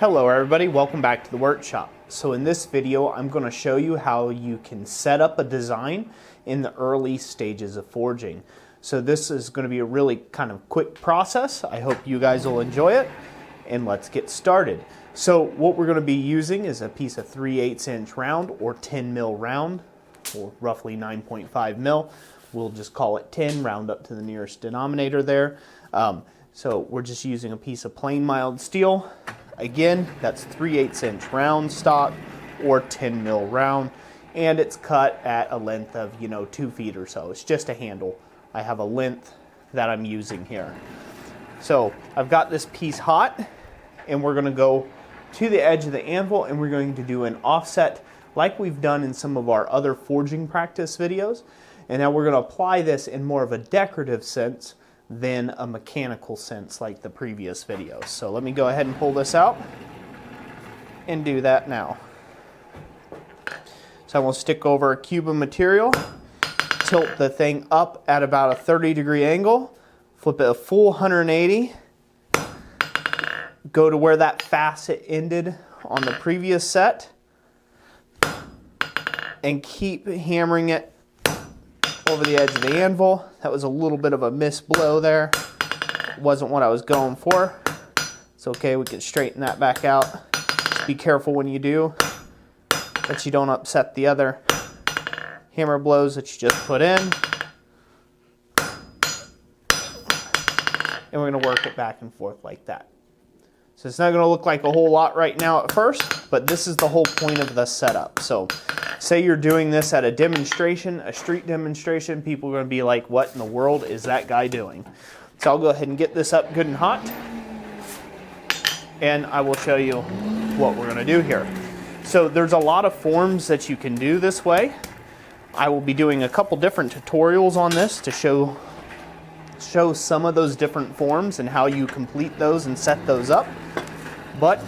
Hello everybody, welcome back to the workshop. So in this video I'm going to show you how you can set up a design in the early stages of forging. So this is going to be a really kind of quick process. I hope you guys will enjoy it, and let's get started. So what we're going to be using is a piece of 3/8 inch round or 10 mil round, or roughly 9.5 mil. We'll just call it 10, round up to the nearest denominator there. So we're just using a piece of plain mild steel. Again, that's 3/8 inch round stock or 10 mil round, and it's cut at a length of 2 feet or so. It's just a handle. I have a length that I'm using here. So I've got this piece hot, and we're going to go to the edge of the anvil and we're going to do an offset like we've done in some of our other forging practice videos. And now we're going to apply this in more of a decorative sense than a mechanical sense like the previous videos. So let me go ahead and pull this out and do that now. So I'm going to stick over a cube of material, tilt the thing up at about a 30-degree angle, flip it a full 180, go to where that facet ended on the previous set, and keep hammering it over the edge of the anvil. That was a little bit of a miss blow there. Wasn't what I was going for. It's okay, we can straighten that back out. Just be careful when you do that you don't upset the other hammer blows that you just put in. And we're going to work it back and forth like that. So it's not going to look like a whole lot right now at first, but this is the whole point of the setup. So say you're doing this at a demonstration, a street demonstration, people are going to be like, what in the world is that guy doing? So I'll go ahead and get this up good and hot, and I will show you what we're going to do here. So there's a lot of forms that you can do this way. I will be doing a couple different tutorials on this to show some of those different forms and how you complete those and set those up. But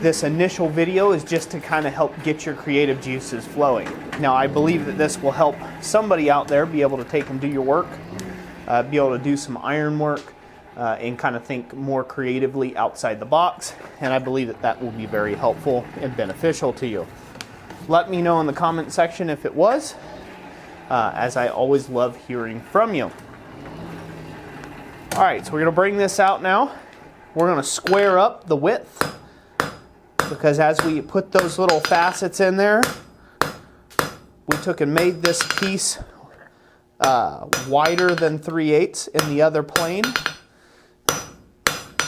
this initial video is just to kind of help get your creative juices flowing. Now I believe that this will help somebody out there be able to take and do your work, be able to do some iron work, and kind of think more creatively outside the box. And I believe that that will be very helpful and beneficial to you. Let me know in the comment section if it was, as I always love hearing from you. Alright, so we're going to bring this out now. We're going to square up the width, because as we put those little facets in there, we took and made this piece wider than 3/8 in the other plane.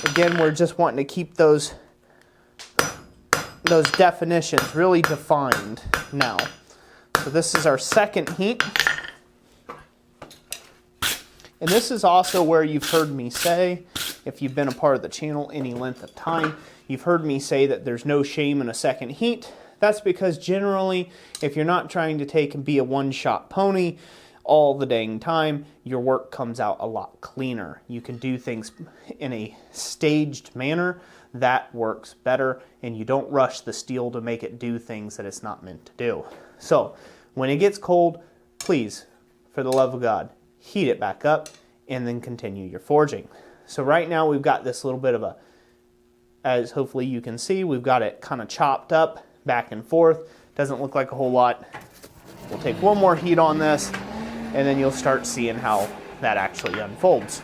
Again, we're just wanting to keep those definitions really defined now. So this is our second heat. And this is also where you've heard me say, if you've been a part of the channel any length of time, you've heard me say that there's no shame in a second heat. That's because generally, if you're not trying to take and be a one-shot pony all the dang time, your work comes out a lot cleaner. You can do things in a staged manner that works better, and you don't rush the steel to make it do things that it's not meant to do. So when it gets cold, please, for the love of God, heat it back up and then continue your forging. So right now we've got this little bit of a, as hopefully you can see, we've got it kind of chopped up back and forth. Doesn't look like a whole lot. We'll take one more heat on this, and then you'll start seeing how that actually unfolds.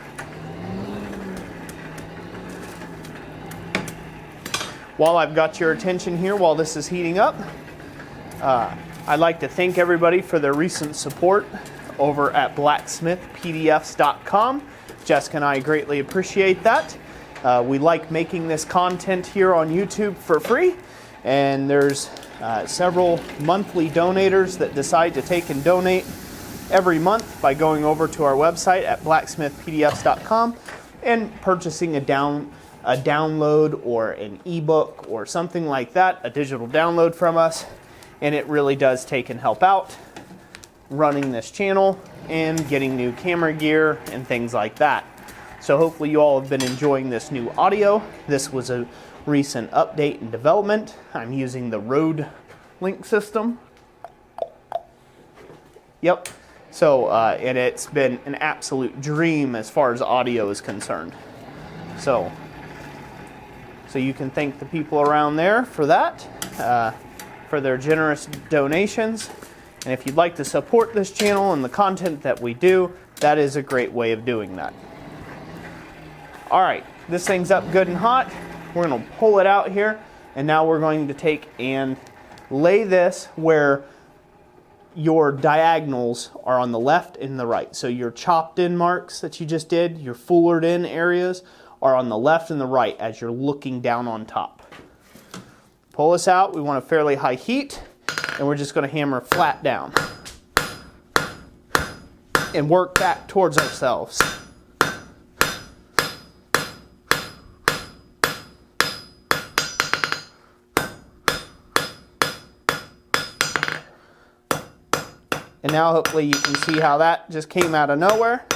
While I've got your attention here, while this is heating up, I'd like to thank everybody for their recent support over at blacksmithpdfs.com. Jessica and I greatly appreciate that. We like making this content here on YouTube for free, and there's several monthly donators that decide to take and donate every month by going over to our website at blacksmithpdfs.com and purchasing a download or an ebook or something like that, a digital download from us, and it really does take and help out running this channel and getting new camera gear and things like that. So hopefully you all have been enjoying this new audio. This was a recent update and development. I'm using the Rode link system. Yep. So, and it's been an absolute dream as far as audio is concerned. So So you can thank the people around there for that, for their generous donations. And if you'd like to support this channel and the content that we do, that is a great way of doing that. All right, this thing's up good and hot. We're going to pull it out here, and now we're going to take and lay this where your diagonals are on the left and the right. So your chopped in marks that you just did, your fullered in areas, are on the left and the right as you're looking down on top. Pull this out. We want a fairly high heat, and we're just going to hammer flat down and work back towards ourselves. And now hopefully you can see how that just came out of nowhere.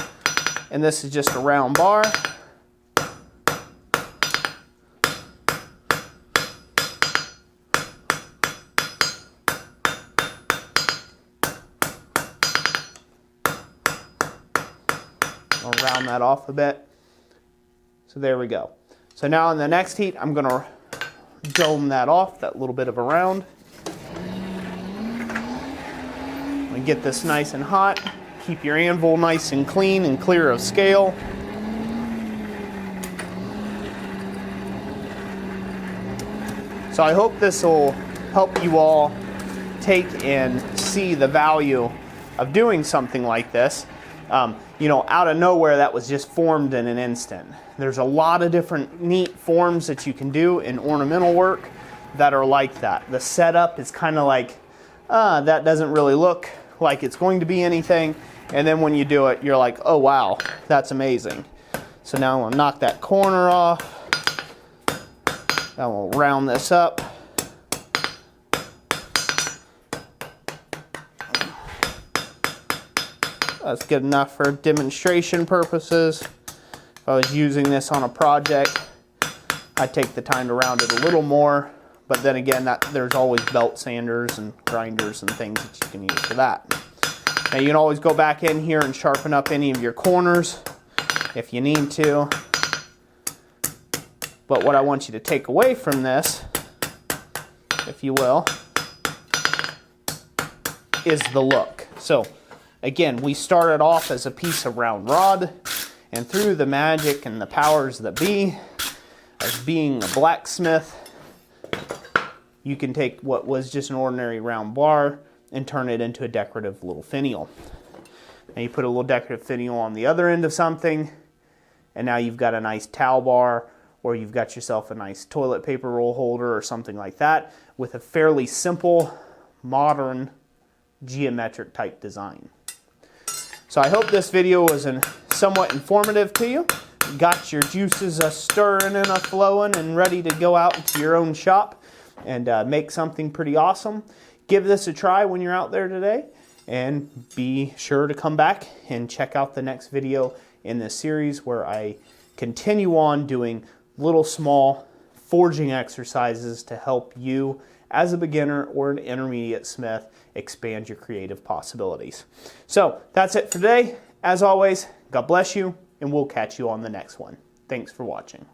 And this is just a round bar. I'll round that off a bit. So there we go. So now in the next heat, I'm going to dome that off, that little bit of a round. Get this nice and hot. Keep your anvil nice and clean and clear of scale. So I hope this will help you all take and see the value of doing something like this. You know, out of nowhere, that was just formed in an instant. There's a lot of different neat forms that you can do in ornamental work that are like that. The setup is kind of like, that doesn't really look like it's going to be anything, and then when you do it, you're like, oh wow, that's amazing. So now I'm going to knock that corner off. Now we'll round this up. That's good enough for demonstration purposes. If I was using this on a project, I'd take the time to round it a little more. But then again, there's always belt sanders and grinders and things that you can use for that. Now you can always go back in here and sharpen up any of your corners if you need to. But what I want you to take away from this, if you will, is the look. So again, we started off as a piece of round rod, and through the magic and the powers that be, as being a blacksmith, you can take what was just an ordinary round bar and turn it into a decorative little finial. Now you put a little decorative finial on the other end of something, and now you've got a nice towel bar, or you've got yourself a nice toilet paper roll holder or something like that with a fairly simple, modern, geometric type design. So I hope this video was somewhat informative to you. Got your juices a-stirring and a-flowing and ready to go out into your own shop and make something pretty awesome. Give this a try when you're out there today, and be sure to come back and check out the next video in this series where I continue on doing little small forging exercises to help you as a beginner or an intermediate smith expand your creative possibilities. So that's it for today. As always, God bless you, and we'll catch you on the next one. Thanks for watching.